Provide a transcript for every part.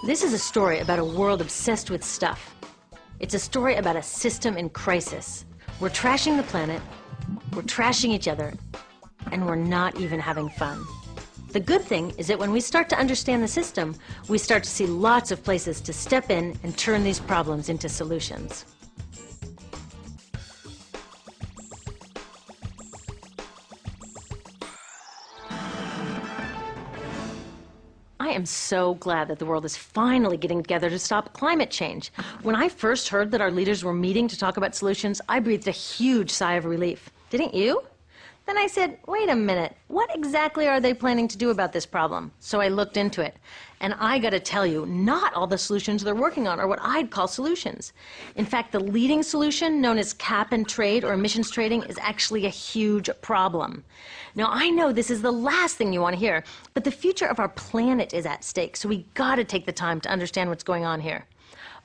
This is a story about a world obsessed with stuff. It's a story about a system in crisis. We're trashing the planet, we're trashing each other, and we're not even having fun. The good thing is that when we start to understand the system, we start to see lots of places to step in and turn these problems into solutions. I am so glad that the world is finally getting together to stop climate change. When I first heard that our leaders were meeting to talk about solutions, I breathed a huge sigh of relief. Didn't you? Then I said, wait a minute, what exactly are they planning to do about this problem? So I looked into it. And I gotta tell you, not all the solutions they're working on are what I'd call solutions. In fact, the leading solution, known as cap and trade or emissions trading, is actually a huge problem. Now, I know this is the last thing you want to hear, but the future of our planet is at stake, so we gotta take the time to understand what's going on here.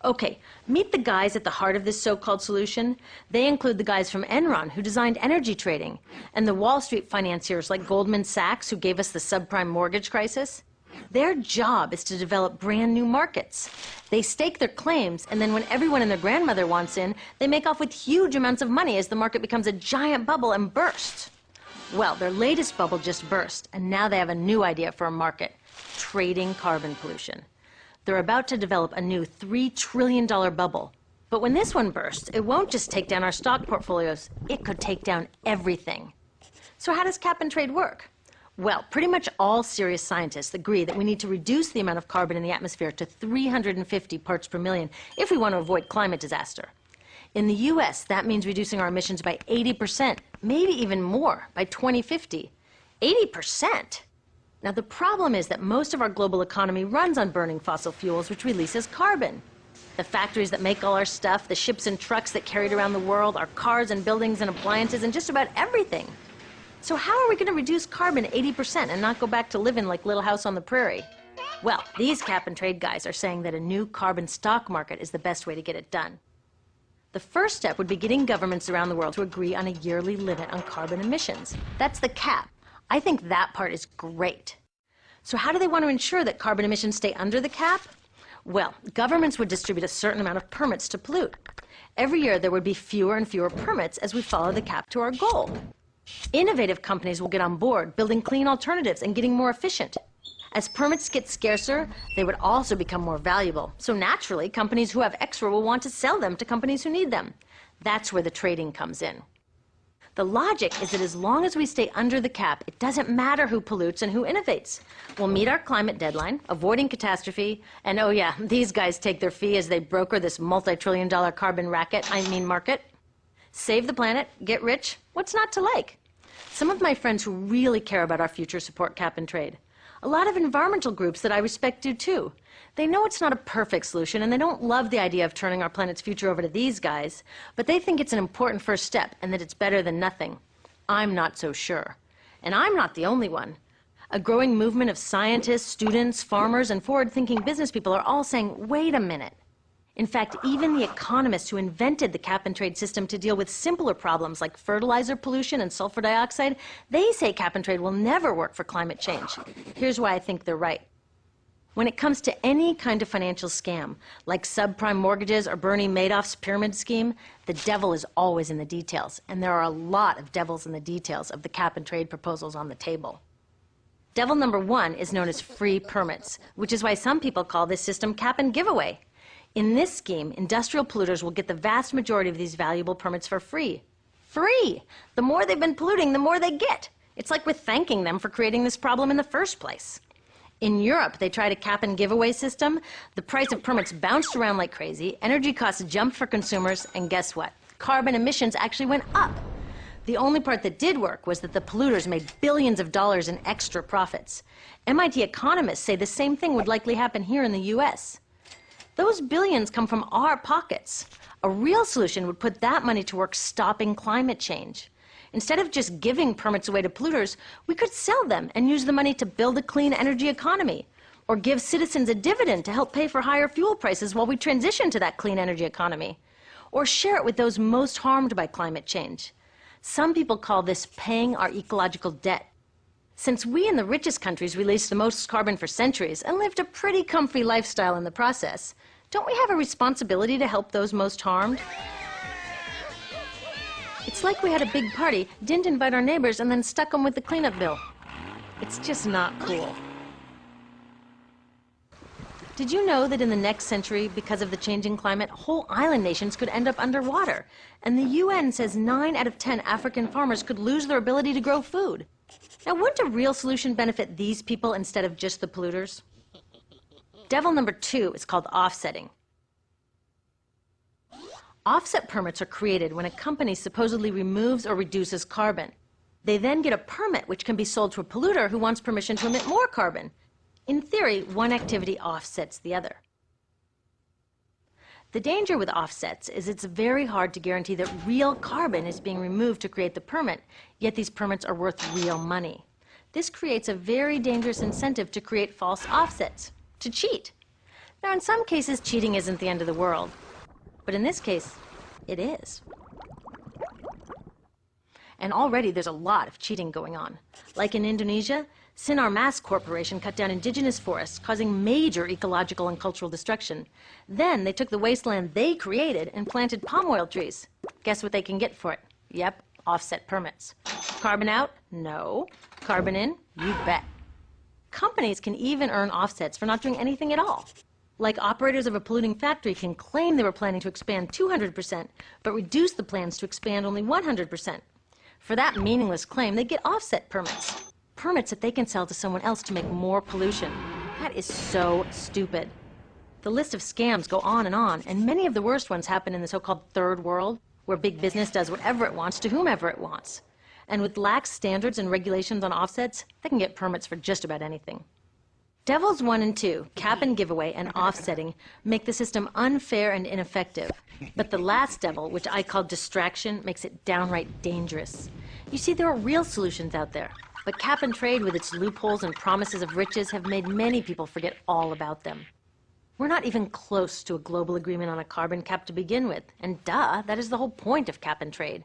Okay, meet the guys at the heart of this so-called solution. They include the guys from Enron, who designed energy trading, and the Wall Street financiers like Goldman Sachs, who gave us the subprime mortgage crisis. Their job is to develop brand new markets. They stake their claims, and then when everyone and their grandmother wants in, they make off with huge amounts of money as the market becomes a giant bubble and bursts. Well, their latest bubble just burst, and now they have a new idea for a market: trading carbon pollution. They're about to develop a new $3 trillion bubble. But when this one bursts, it won't just take down our stock portfolios, it could take down everything. So how does cap and trade work? Well, pretty much all serious scientists agree that we need to reduce the amount of carbon in the atmosphere to 350 parts per million if we want to avoid climate disaster. In the US, that means reducing our emissions by 80%, maybe even more, by 2050. 80%! Now, the problem is that most of our global economy runs on burning fossil fuels, which releases carbon. The factories that make all our stuff, the ships and trucks that carry it around the world, our cars and buildings and appliances, and just about everything. So how are we going to reduce carbon 80% and not go back to living like Little House on the Prairie? Well, these cap and trade guys are saying that a new carbon stock market is the best way to get it done. The first step would be getting governments around the world to agree on a yearly limit on carbon emissions. That's the cap. I think that part is great. So how do they want to ensure that carbon emissions stay under the cap? Well, governments would distribute a certain amount of permits to pollute. Every year there would be fewer and fewer permits as we follow the cap to our goal. Innovative companies will get on board, building clean alternatives and getting more efficient. As permits get scarcer, they would also become more valuable. So naturally, companies who have extra will want to sell them to companies who need them. That's where the trading comes in. The logic is that as long as we stay under the cap, it doesn't matter who pollutes and who innovates. We'll meet our climate deadline, avoiding catastrophe, and oh yeah, these guys take their fee as they broker this multi-trillion-dollar carbon market. Save the planet, get rich, what's not to like? Some of my friends who really care about our future support cap and trade. A lot of environmental groups that I respect do too. They know it's not a perfect solution, and they don't love the idea of turning our planet's future over to these guys, but they think it's an important first step and that it's better than nothing. I'm not so sure. And I'm not the only one. A growing movement of scientists, students, farmers, and forward-thinking business people are all saying, wait a minute. In fact, even the economists who invented the cap and trade system to deal with simpler problems like fertilizer pollution and sulfur dioxide, they say cap and trade will never work for climate change. Here's why I think they're right. When it comes to any kind of financial scam, like subprime mortgages or Bernie Madoff's pyramid scheme, the devil is always in the details, and there are a lot of devils in the details of the cap and trade proposals on the table. Devil number one is known as free permits, which is why some people call this system cap and giveaway. In this scheme, industrial polluters will get the vast majority of these valuable permits for free. Free! The more they've been polluting, the more they get. It's like we're thanking them for creating this problem in the first place. In Europe, they tried a cap and giveaway system. The price of permits bounced around like crazy, energy costs jumped for consumers, and guess what? Carbon emissions actually went up. The only part that did work was that the polluters made billions of dollars in extra profits. MIT economists say the same thing would likely happen here in the US. Those billions come from our pockets. A real solution would put that money to work stopping climate change. Instead of just giving permits away to polluters, we could sell them and use the money to build a clean energy economy, or give citizens a dividend to help pay for higher fuel prices while we transition to that clean energy economy, or share it with those most harmed by climate change. Some people call this paying our ecological debt. Since we in the richest countries released the most carbon for centuries and lived a pretty comfy lifestyle in the process, don't we have a responsibility to help those most harmed? It's like we had a big party, didn't invite our neighbors, and then stuck them with the cleanup bill. It's just not cool. Did you know that in the next century, because of the changing climate, whole island nations could end up underwater? And the UN says 9 out of 10 African farmers could lose their ability to grow food. Now, wouldn't a real solution benefit these people instead of just the polluters? Devil number 2 is called offsetting. Offset permits are created when a company supposedly removes or reduces carbon. They then get a permit which can be sold to a polluter who wants permission to emit more carbon. In theory, one activity offsets the other. The danger with offsets is it's very hard to guarantee that real carbon is being removed to create the permit, yet these permits are worth real money. This creates a very dangerous incentive to create false offsets, to cheat. Now, in some cases, cheating isn't the end of the world. But in this case, it is. And already there's a lot of cheating going on. Like in Indonesia, Sinar Mas Corporation cut down indigenous forests, causing major ecological and cultural destruction. Then they took the wasteland they created and planted palm oil trees. Guess what they can get for it? Yep, offset permits. Carbon out? No. Carbon in? You bet. Companies can even earn offsets for not doing anything at all. Like operators of a polluting factory can claim they were planning to expand 200%, but reduce the plans to expand only 100%. For that meaningless claim, they get offset permits. Permits that they can sell to someone else to make more pollution. That is so stupid. The list of scams go on, and many of the worst ones happen in the so-called third world, where big business does whatever it wants to whomever it wants. And with lax standards and regulations on offsets, they can get permits for just about anything. Devils 1 and 2, cap and giveaway and offsetting, make the system unfair and ineffective. But the last devil, which I call distraction, makes it downright dangerous. You see, there are real solutions out there. But cap and trade with its loopholes and promises of riches have made many people forget all about them. We're not even close to a global agreement on a carbon cap to begin with. And duh, that is the whole point of cap and trade.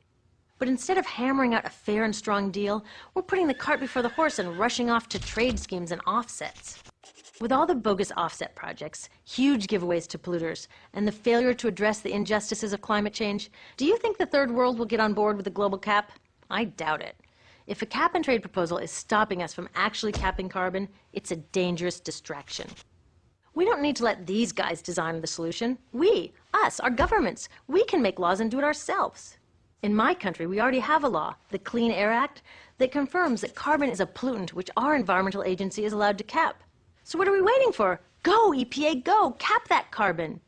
But instead of hammering out a fair and strong deal, we're putting the cart before the horse and rushing off to trade schemes and offsets. With all the bogus offset projects, huge giveaways to polluters, and the failure to address the injustices of climate change, do you think the third world will get on board with the global cap? I doubt it. If a cap and trade proposal is stopping us from actually capping carbon, it's a dangerous distraction. We don't need to let these guys design the solution. We, us, our governments, we can make laws and do it ourselves. In my country, we already have a law, the Clean Air Act, that confirms that carbon is a pollutant which our environmental agency is allowed to cap. So what are we waiting for? Go, EPA, go! Cap that carbon!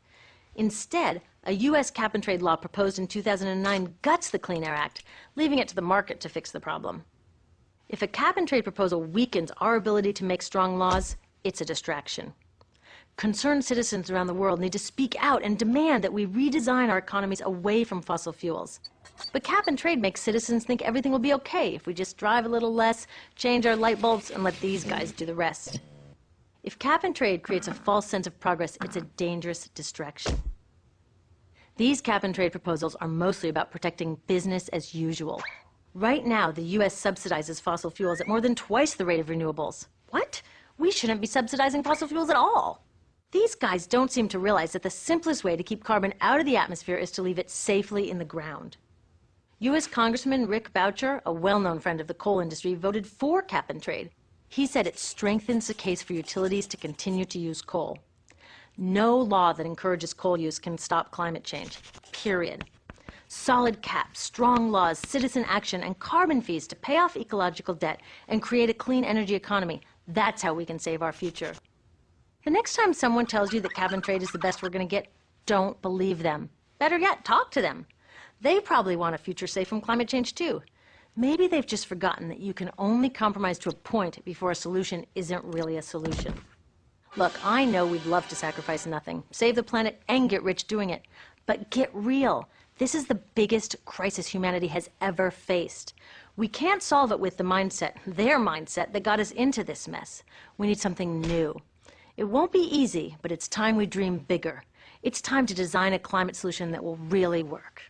Instead, a U.S. cap and trade law proposed in 2009 guts the Clean Air Act, leaving it to the market to fix the problem. If a cap and trade proposal weakens our ability to make strong laws, it's a distraction. Concerned citizens around the world need to speak out and demand that we redesign our economies away from fossil fuels. But cap and trade makes citizens think everything will be okay if we just drive a little less, change our light bulbs, and let these guys do the rest. If cap and trade creates a false sense of progress, it's a dangerous distraction. These cap and trade proposals are mostly about protecting business as usual. Right now, the U.S. subsidizes fossil fuels at more than twice the rate of renewables. What? We shouldn't be subsidizing fossil fuels at all. These guys don't seem to realize that the simplest way to keep carbon out of the atmosphere is to leave it safely in the ground. U.S. Congressman Rick Boucher, a well-known friend of the coal industry, voted for cap and trade. He said it strengthens the case for utilities to continue to use coal. No law that encourages coal use can stop climate change, period. Solid caps, strong laws, citizen action, and carbon fees to pay off ecological debt and create a clean energy economy, that's how we can save our future. The next time someone tells you that cap and trade is the best we're going to get, don't believe them. Better yet, talk to them. They probably want a future safe from climate change too. Maybe they've just forgotten that you can only compromise to a point before a solution isn't really a solution. Look, I know we'd love to sacrifice nothing, save the planet, and get rich doing it. But get real. This is the biggest crisis humanity has ever faced. We can't solve it with the mindset, their mindset, that got us into this mess. We need something new. It won't be easy, but it's time we dream bigger. It's time to design a climate solution that will really work.